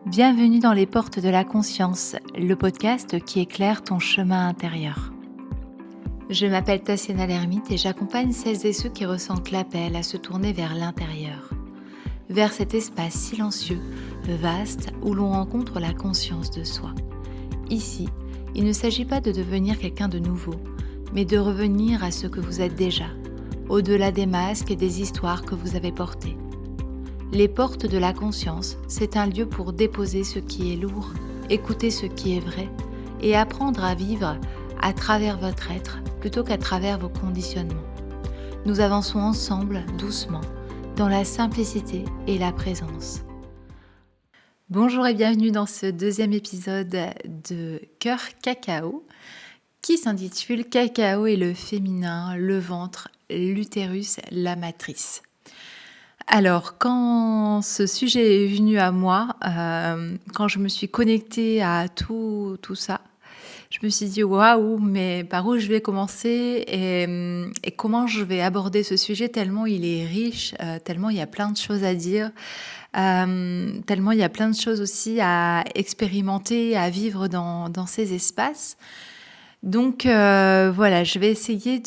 Bienvenue dans les portes de la conscience, le podcast qui éclaire ton chemin intérieur. Je m'appelle Tassiana Lermite et j'accompagne celles et ceux qui ressentent l'appel à se tourner vers l'intérieur, vers cet espace silencieux, vaste, où l'on rencontre la conscience de soi. Ici, il ne s'agit pas de devenir quelqu'un de nouveau, mais de revenir à ce que vous êtes déjà, au-delà des masques et des histoires que vous avez portées. Les portes de la conscience, c'est un lieu pour déposer ce qui est lourd, écouter ce qui est vrai et apprendre à vivre à travers votre être plutôt qu'à travers vos conditionnements. Nous avançons ensemble, doucement, dans la simplicité et la présence. Bonjour et bienvenue dans ce deuxième épisode de Cœur Cacao qui s'intitule Cacao et le féminin, le ventre, l'utérus, la matrice. Alors, quand ce sujet est venu à moi, quand je me suis connectée à tout ça, je me suis dit: «Waouh, mais par où je vais commencer et comment je vais aborder ce sujet?» tellement il est riche, tellement il y a plein de choses à dire, tellement il y a plein de choses aussi à expérimenter, à vivre dans ces espaces. Donc voilà, j'ai essayé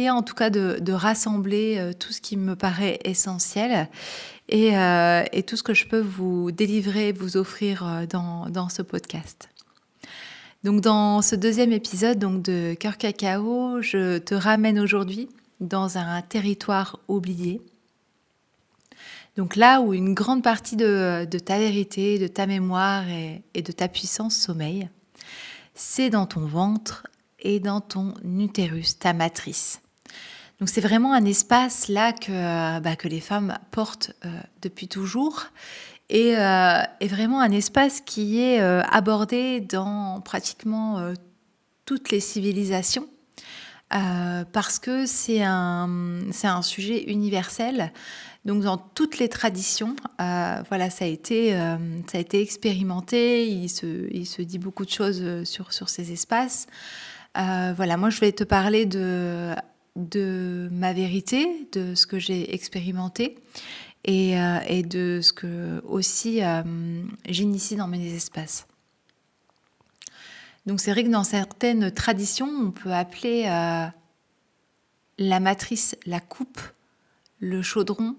en tout cas de rassembler tout ce qui me paraît essentiel et tout ce que je peux vous délivrer, vous offrir dans ce podcast. Donc dans ce deuxième épisode donc de Cœur Cacao, je te ramène aujourd'hui dans un territoire oublié. Donc là où une grande partie de ta vérité, de ta mémoire et de ta puissance sommeille. C'est dans ton ventre et dans ton utérus, ta matrice. Donc c'est vraiment un espace là que les femmes portent depuis toujours et vraiment un espace qui est abordé dans pratiquement toutes les civilisations parce que c'est un sujet universel. Donc dans toutes les traditions, voilà, ça a été expérimenté. Il se dit beaucoup de choses sur ces espaces. Voilà, moi je vais te parler de ma vérité, de ce que j'ai expérimenté et de ce que aussi j'initie dans mes espaces. Donc c'est vrai que dans certaines traditions, on peut appeler la matrice la coupe, le chaudron,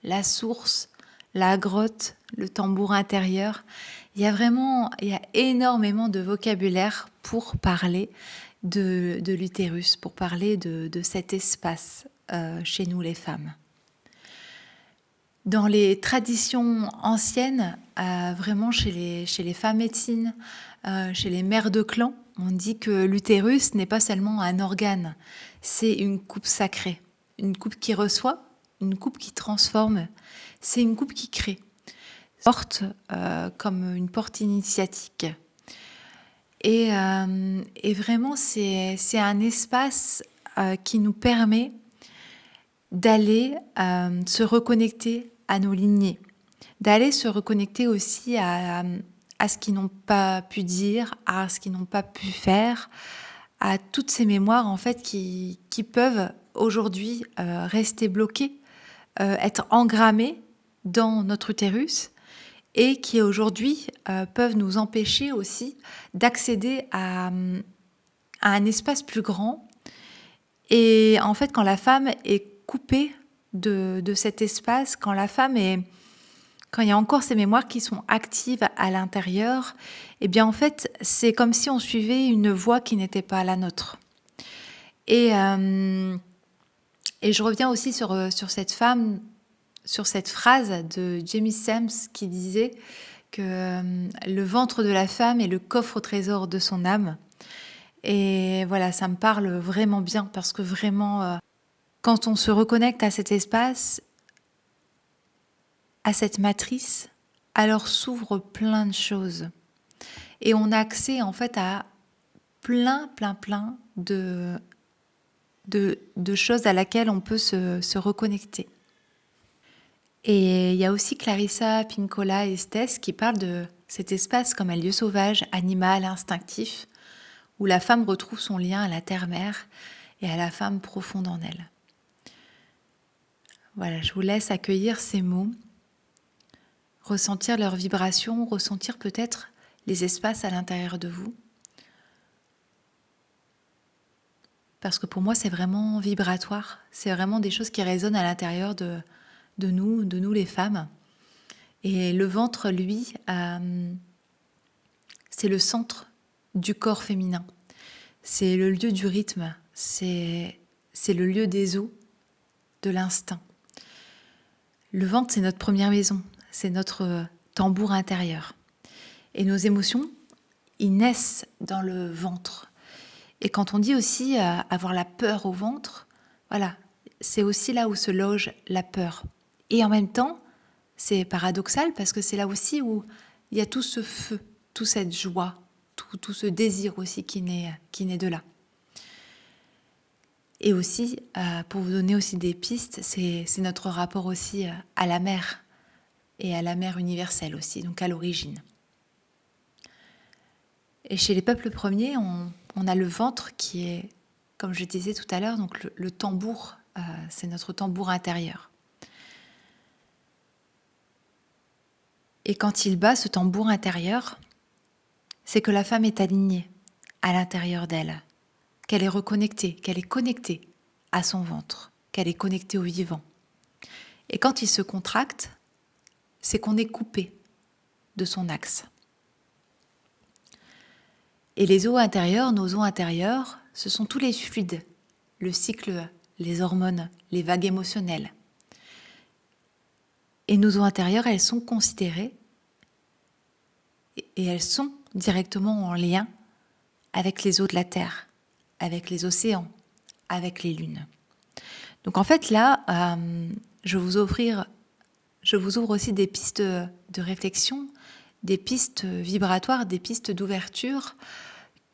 la source, la grotte, le tambour intérieur. Il y a énormément de vocabulaire pour parler de l'utérus, pour parler de cet espace chez nous les femmes. Dans les traditions anciennes, vraiment chez les femmes médecines, chez les mères de clan, on dit que l'utérus n'est pas seulement un organe, c'est une coupe sacrée, une coupe qui reçoit, une coupe qui transforme, c'est une coupe qui crée. Porte comme une porte initiatique. Et vraiment, c'est un espace qui nous permet d'aller se reconnecter à nos lignées, d'aller se reconnecter aussi à ce qu'ils n'ont pas pu dire, à ce qu'ils n'ont pas pu faire, à toutes ces mémoires en fait qui peuvent aujourd'hui rester bloquées, être engrammées dans notre utérus et qui aujourd'hui peuvent nous empêcher aussi d'accéder à un espace plus grand. Et en fait, quand la femme est coupée de cet espace, quand il y a encore ces mémoires qui sont actives à l'intérieur, eh bien en fait, c'est comme si on suivait une voie qui n'était pas la nôtre. Et je reviens aussi sur cette femme, sur cette phrase de Jamie Sams qui disait que le ventre de la femme est le coffre au trésor de son âme. Et voilà, ça me parle vraiment bien parce que vraiment, quand on se reconnecte à cet espace, à cette matrice, alors s'ouvrent plein de choses. Et on a accès en fait à plein de choses à laquelle on peut se reconnecter. Et il y a aussi Clarissa Pinkola Estés qui parle de cet espace comme un lieu sauvage, animal, instinctif, où la femme retrouve son lien à la terre-mère et à la femme profonde en elle. Voilà, je vous laisse accueillir ces mots, ressentir leurs vibrations, ressentir peut-être les espaces à l'intérieur de vous. Parce que pour moi, c'est vraiment vibratoire. C'est vraiment des choses qui résonnent à l'intérieur de nous les femmes. Et le ventre, lui, c'est le centre du corps féminin. C'est le lieu du rythme. C'est le lieu des os, de l'instinct. Le ventre, c'est notre première maison. C'est notre tambour intérieur. Et nos émotions, ils naissent dans le ventre. Et quand on dit aussi avoir la peur au ventre, voilà, c'est aussi là où se loge la peur. Et en même temps, c'est paradoxal parce que c'est là aussi où il y a tout ce feu, toute cette joie, tout ce désir aussi qui naît de là. Et aussi, pour vous donner aussi des pistes, c'est notre rapport aussi à la mer et à la mer universelle aussi, donc à l'origine. Et chez les peuples premiers, on a le ventre qui est, comme je disais tout à l'heure, donc le tambour, c'est notre tambour intérieur. Et quand il bat ce tambour intérieur, c'est que la femme est alignée à l'intérieur d'elle, qu'elle est reconnectée, qu'elle est connectée à son ventre, qu'elle est connectée au vivant. Et quand il se contracte, c'est qu'on est coupé de son axe. Et les os intérieurs, nos os intérieurs, ce sont tous les fluides, le cycle, les hormones, les vagues émotionnelles. Et nos os intérieures, elles sont considérées et elles sont directement en lien avec les eaux de la Terre, avec les océans, avec les lunes. Donc en fait là, je vous ouvre aussi des pistes de réflexion, des pistes vibratoires, des pistes d'ouverture,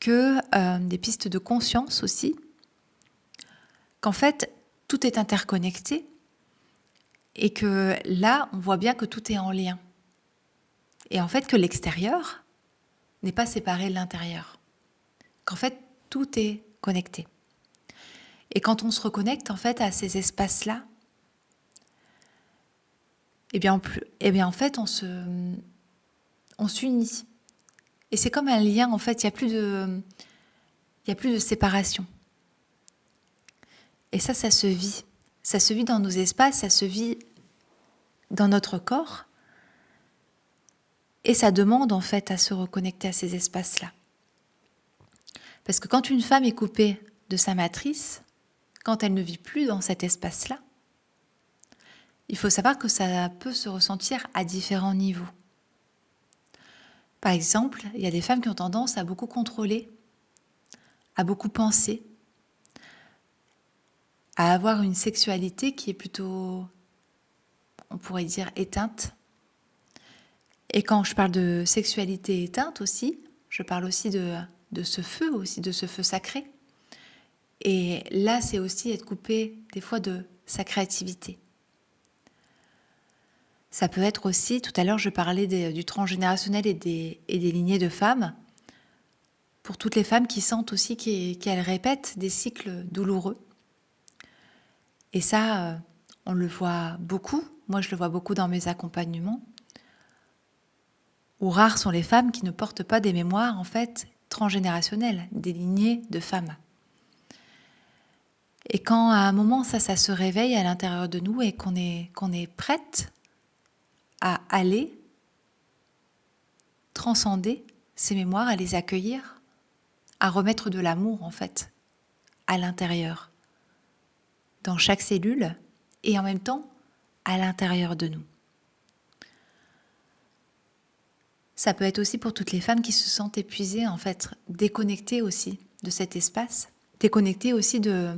des pistes de conscience aussi, qu'en fait tout est interconnecté et que là on voit bien que tout est en lien. Et en fait que l'extérieur n'est pas séparé de l'intérieur. Qu'en fait tout est connecté. Et quand on se reconnecte en fait à ces espaces-là, eh bien en fait on s'unit. Et c'est comme un lien en fait, il y a plus de séparation. Et ça se vit. Ça se vit dans nos espaces, ça se vit dans notre corps. Et ça demande en fait à se reconnecter à ces espaces-là. Parce que quand une femme est coupée de sa matrice, quand elle ne vit plus dans cet espace-là, il faut savoir que ça peut se ressentir à différents niveaux. Par exemple, il y a des femmes qui ont tendance à beaucoup contrôler, à beaucoup penser, à avoir une sexualité qui est plutôt, on pourrait dire, éteinte. Et quand je parle de sexualité éteinte aussi, je parle aussi de ce feu sacré. Et là, c'est aussi être coupé des fois de sa créativité. Ça peut être aussi, tout à l'heure je parlais du transgénérationnel et des lignées de femmes, pour toutes les femmes qui sentent aussi qu'elles répètent des cycles douloureux. Et ça, on le voit beaucoup, moi je le vois beaucoup dans mes accompagnements, où rares sont les femmes qui ne portent pas des mémoires en fait transgénérationnelles, des lignées de femmes. Et quand à un moment ça se réveille à l'intérieur de nous et qu'on est prête à aller transcender ces mémoires, à les accueillir, à remettre de l'amour en fait à l'intérieur, dans chaque cellule et en même temps à l'intérieur de nous. Ça peut être aussi pour toutes les femmes qui se sentent épuisées, en fait, déconnectées aussi de cet espace, déconnectées aussi de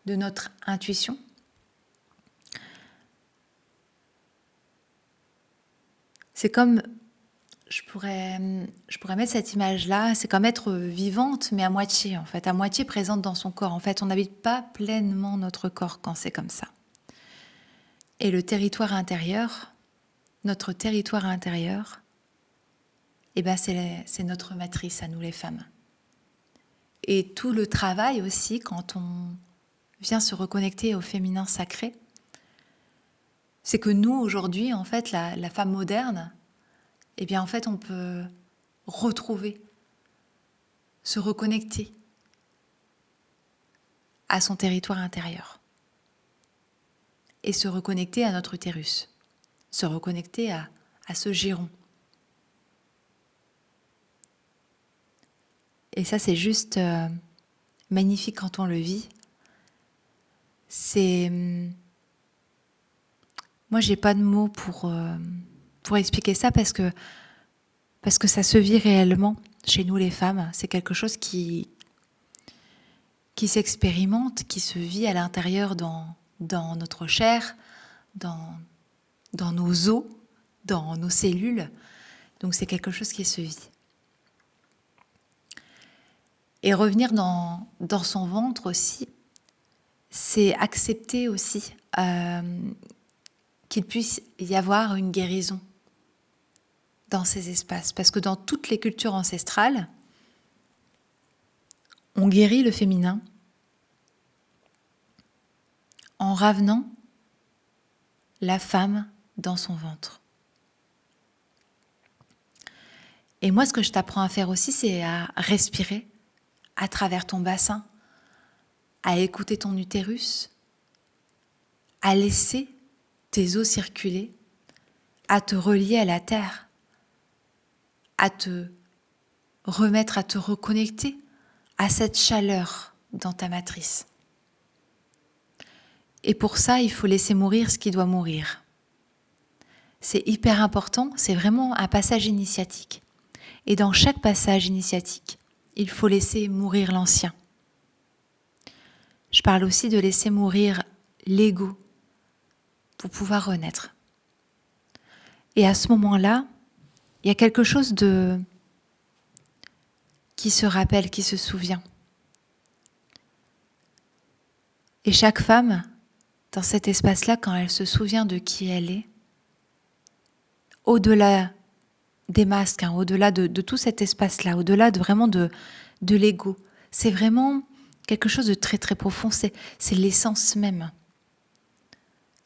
notre intuition. C'est comme, je pourrais mettre cette image-là, c'est comme être vivante, mais à moitié, en fait, à moitié présente dans son corps. En fait, on n'habite pas pleinement notre corps quand c'est comme ça. Et le territoire intérieur, notre territoire intérieur, eh ben c'est notre matrice à nous les femmes. Et tout le travail aussi, quand on vient se reconnecter au féminin sacré, c'est que nous, aujourd'hui, en fait, la femme moderne, eh bien, en fait, on peut retrouver, se reconnecter à son territoire intérieur et se reconnecter à notre utérus, se reconnecter à ce giron. Et ça, c'est juste magnifique quand on le vit. Moi, j'ai pas de mots pour expliquer ça parce que ça se vit réellement chez nous les femmes. C'est quelque chose qui s'expérimente, qui se vit à l'intérieur dans notre chair, dans nos os, dans nos cellules. Donc c'est quelque chose qui se vit. Et revenir dans son ventre aussi, c'est accepter aussi qu'il puisse y avoir une guérison dans ces espaces. Parce que dans toutes les cultures ancestrales, on guérit le féminin en ramenant la femme dans son ventre. Et moi, ce que je t'apprends à faire aussi, c'est à respirer à travers ton bassin, à écouter ton utérus, à laisser tes os circuler, à te relier à la terre, à te remettre, à te reconnecter à cette chaleur dans ta matrice. Et pour ça, il faut laisser mourir ce qui doit mourir. C'est hyper important, c'est vraiment un passage initiatique. Et dans chaque passage initiatique, il faut laisser mourir l'ancien. Je parle aussi de laisser mourir l'ego pour pouvoir renaître. Et à ce moment-là, il y a quelque chose qui se rappelle, qui se souvient. Et chaque femme, dans cet espace-là, quand elle se souvient de qui elle est, au-delà des masques, au-delà de tout cet espace-là, au-delà vraiment de l'ego, c'est vraiment quelque chose de très très profond, c'est l'essence même.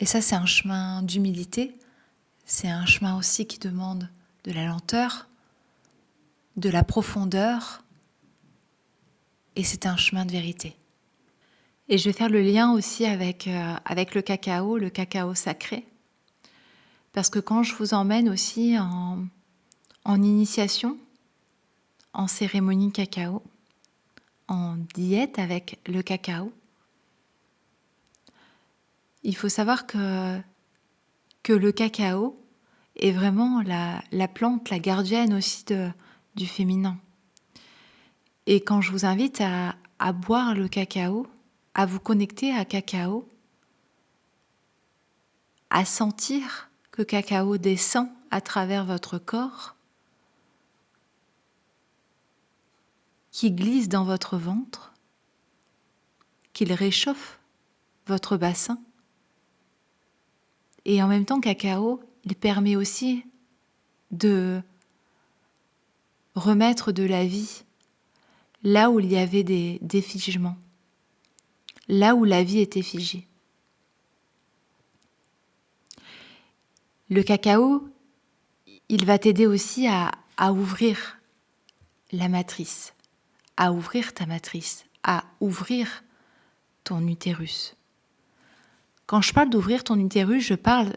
Et ça, c'est un chemin d'humilité, c'est un chemin aussi qui demande de la lenteur, de la profondeur, et c'est un chemin de vérité. Et je vais faire le lien aussi avec le cacao sacré, parce que quand je vous emmène aussi en initiation, en cérémonie cacao, en diète avec le cacao, il faut savoir que le cacao est vraiment la plante, la gardienne aussi du féminin. Et quand je vous invite à boire le cacao, à vous connecter à cacao, à sentir que cacao descend à travers votre corps, qui glisse dans votre ventre, qu'il réchauffe votre bassin. Et en même temps, cacao, il permet aussi de remettre de la vie là où il y avait des figements, là où la vie était figée. Le cacao, il va t'aider aussi à ouvrir la matrice, à ouvrir ta matrice, à ouvrir ton utérus. Quand je parle d'ouvrir ton utérus, je parle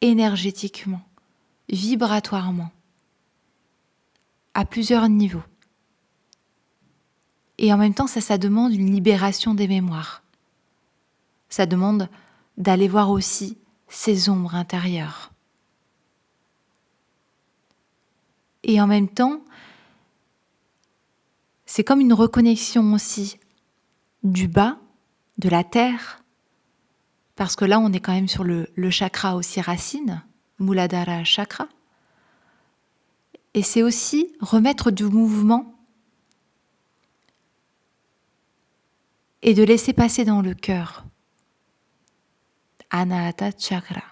énergétiquement, vibratoirement, à plusieurs niveaux. Et en même temps, ça demande une libération des mémoires. Ça demande d'aller voir aussi ces ombres intérieures. Et en même temps, c'est comme une reconnexion aussi du bas, de la terre, parce que là, on est quand même sur le chakra aussi racine, Muladhara chakra. Et c'est aussi remettre du mouvement et de laisser passer dans le cœur, Anahata chakra,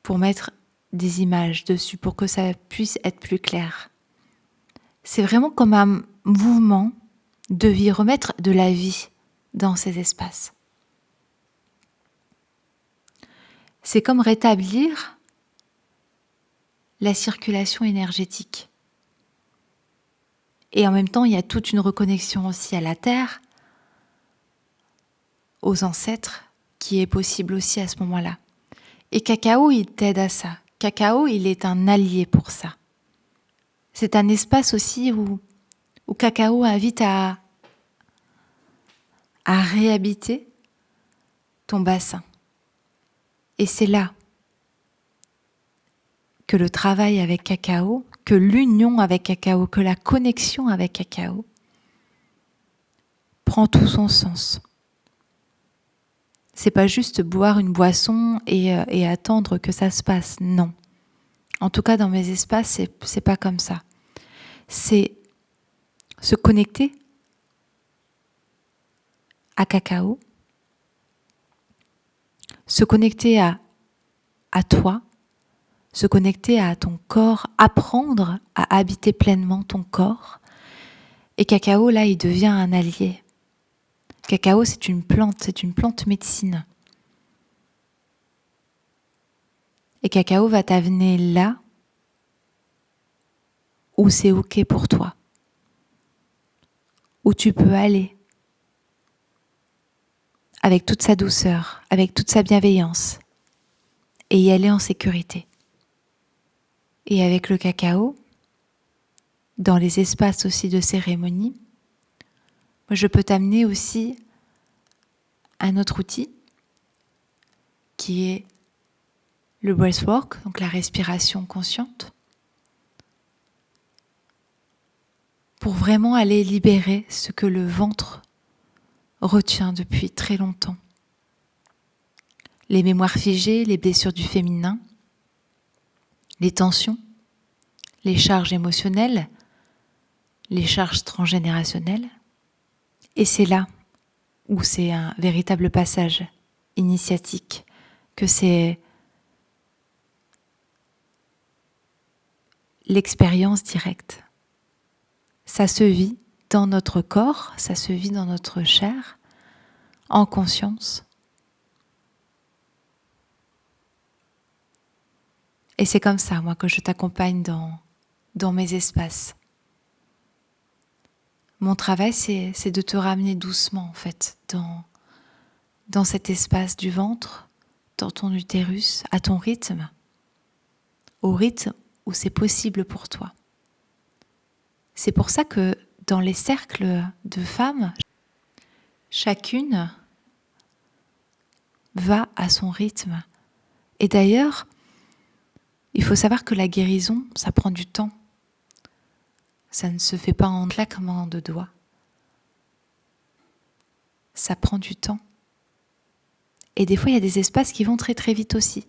pour mettre des images dessus, pour que ça puisse être plus clair. C'est vraiment comme un mouvement de vie, remettre de la vie dans ces espaces. C'est comme rétablir la circulation énergétique. Et en même temps, il y a toute une reconnexion aussi à la terre, aux ancêtres, qui est possible aussi à ce moment-là. Et Cacao, il t'aide à ça. Cacao, il est un allié pour ça. C'est un espace aussi où Cacao invite à réhabiter ton bassin. Et c'est là que le travail avec Cacao, que l'union avec Cacao, que la connexion avec Cacao prend tout son sens. C'est pas juste boire une boisson et attendre que ça se passe, non. En tout cas, dans mes espaces, c'est pas comme ça. C'est se connecter à Cacao, se connecter à toi, se connecter à ton corps, apprendre à habiter pleinement ton corps. Et Cacao, là, il devient un allié. Cacao, c'est une plante médecine. Et Cacao va t'amener là où c'est OK pour toi, où tu peux aller, avec toute sa douceur, avec toute sa bienveillance, et y aller en sécurité. Et avec le cacao, dans les espaces aussi de cérémonie, moi je peux t'amener aussi un autre outil qui est le breathwork, donc la respiration consciente, pour vraiment aller libérer ce que le ventre retient depuis très longtemps. Les mémoires figées, les blessures du féminin, les tensions, les charges émotionnelles, les charges transgénérationnelles. Et c'est là où c'est un véritable passage initiatique, que c'est l'expérience directe. Ça se vit dans notre corps, ça se vit dans notre chair, en conscience. Et c'est comme ça, moi, que je t'accompagne dans mes espaces. Mon travail, c'est de te ramener doucement, en fait, dans cet espace du ventre, dans ton utérus, à ton rythme, au rythme où c'est possible pour toi. C'est pour ça que dans les cercles de femmes, chacune va à son rythme. Et d'ailleurs, il faut savoir que la guérison, ça prend du temps. Ça ne se fait pas en claquement de doigts. Ça prend du temps. Et des fois, il y a des espaces qui vont très très vite aussi.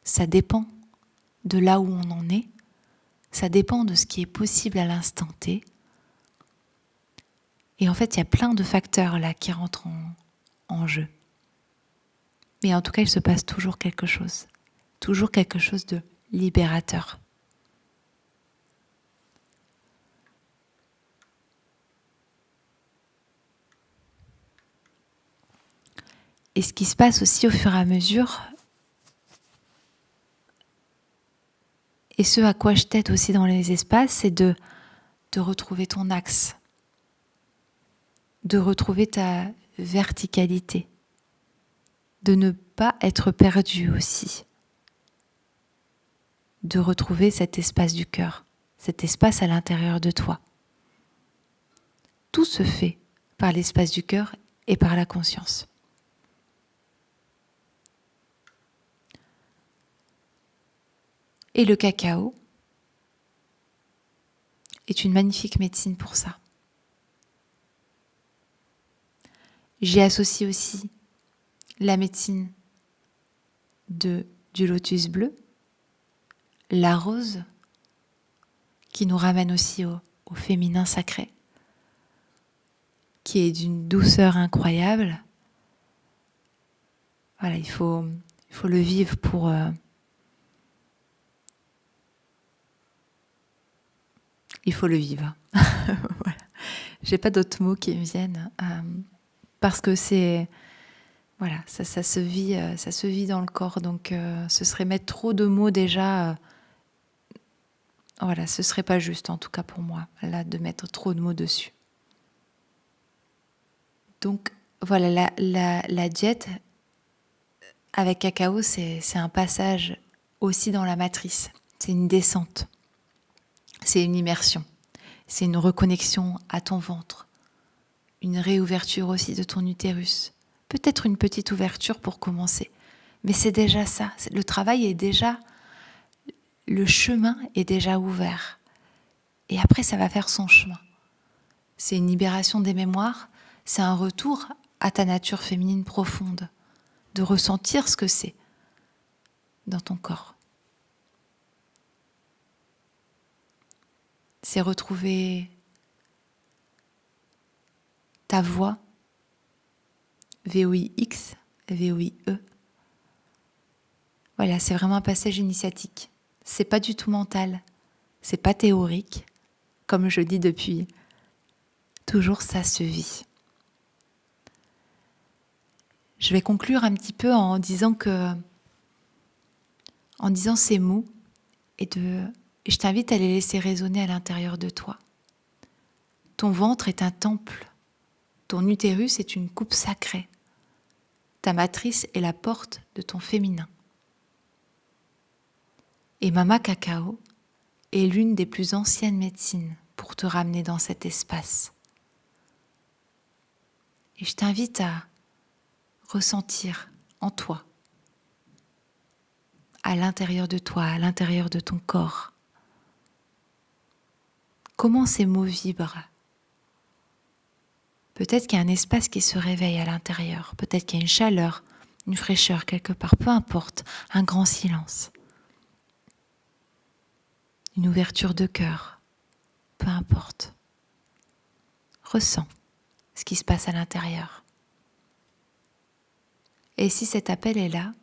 Ça dépend de là où on en est. Ça dépend de ce qui est possible à l'instant T. Et en fait, il y a plein de facteurs là qui rentrent en jeu. Mais en tout cas, il se passe toujours quelque chose de libérateur. Et ce qui se passe aussi au fur et à mesure, et ce à quoi je t'aide aussi dans les espaces, c'est de retrouver ton axe, de retrouver ta verticalité, de ne pas être perdu aussi, de retrouver cet espace du cœur, cet espace à l'intérieur de toi. Tout se fait par l'espace du cœur et par la conscience. Et le cacao est une magnifique médecine pour ça. J'y associe aussi la médecine du lotus bleu, la rose, qui nous ramène aussi au féminin sacré, qui est d'une douceur incroyable. Voilà, il faut le vivre pour... il faut le vivre. Voilà. J'ai pas d'autres mots qui me viennent. Parce que c'est voilà, ça se vit dans le corps. Donc ce serait mettre trop de mots déjà. Voilà, ce serait pas juste en tout cas pour moi, là, de mettre trop de mots dessus. Donc voilà, la diète avec cacao, c'est un passage aussi dans la matrice. C'est une descente, c'est une immersion, c'est une reconnexion à ton ventre, une réouverture aussi de ton utérus. Peut-être une petite ouverture pour commencer, mais c'est déjà ça. Le travail est déjà, le chemin est déjà ouvert. Et après, ça va faire son chemin. C'est une libération des mémoires, c'est un retour à ta nature féminine profonde, de ressentir ce que c'est dans ton corps. C'est retrouver ta voix, VOIX, VOIE. Voilà, c'est vraiment un passage initiatique. C'est pas du tout mental, c'est pas théorique. Comme je dis depuis toujours, ça se vit. Je vais conclure un petit peu en disant ces mots et je t'invite à les laisser résonner à l'intérieur de toi. Ton ventre est un temple, ton utérus est une coupe sacrée, ta matrice est la porte de ton féminin. Et Mama Cacao est l'une des plus anciennes médecines pour te ramener dans cet espace. Et je t'invite à ressentir en toi, à l'intérieur de toi, à l'intérieur de ton corps, comment ces mots vibrent. Peut-être qu'il y a un espace qui se réveille à l'intérieur, peut-être qu'il y a une chaleur, une fraîcheur quelque part, peu importe, un grand silence. Une ouverture de cœur, peu importe. Ressens ce qui se passe à l'intérieur. Et si cet appel est là,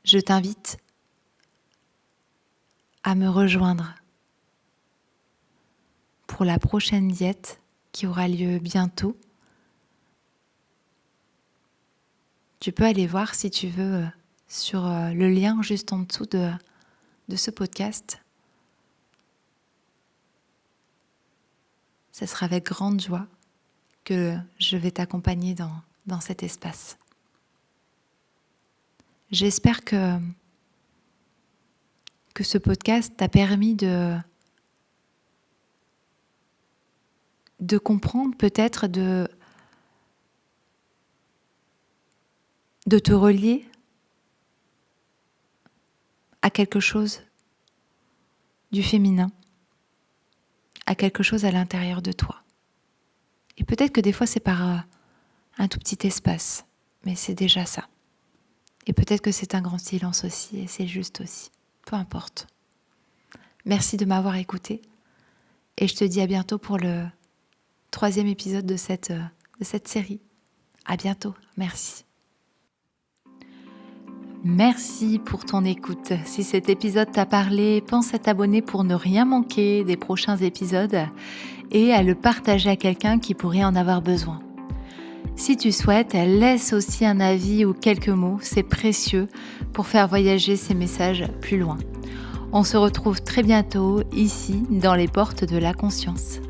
je t'invite à me rejoindre pour la prochaine diète qui aura lieu bientôt. Tu peux aller voir si tu veux sur le lien juste en dessous de ce podcast. Ce sera avec grande joie que je vais t'accompagner dans cet espace. J'espère que ce podcast t'a permis de comprendre, peut-être de te relier à quelque chose du féminin, à quelque chose à l'intérieur de toi. Et peut-être que des fois c'est par un tout petit espace, mais c'est déjà ça. Et peut-être que c'est un grand silence aussi, et c'est juste aussi. Peu importe. Merci de m'avoir écouté, et je te dis à bientôt pour le 3e épisode de cette série. À bientôt, merci. Merci pour ton écoute. Si cet épisode t'a parlé, pense à t'abonner pour ne rien manquer des prochains épisodes et à le partager à quelqu'un qui pourrait en avoir besoin. Si tu souhaites, laisse aussi un avis ou quelques mots, c'est précieux pour faire voyager ces messages plus loin. On se retrouve très bientôt ici dans les portes de la conscience.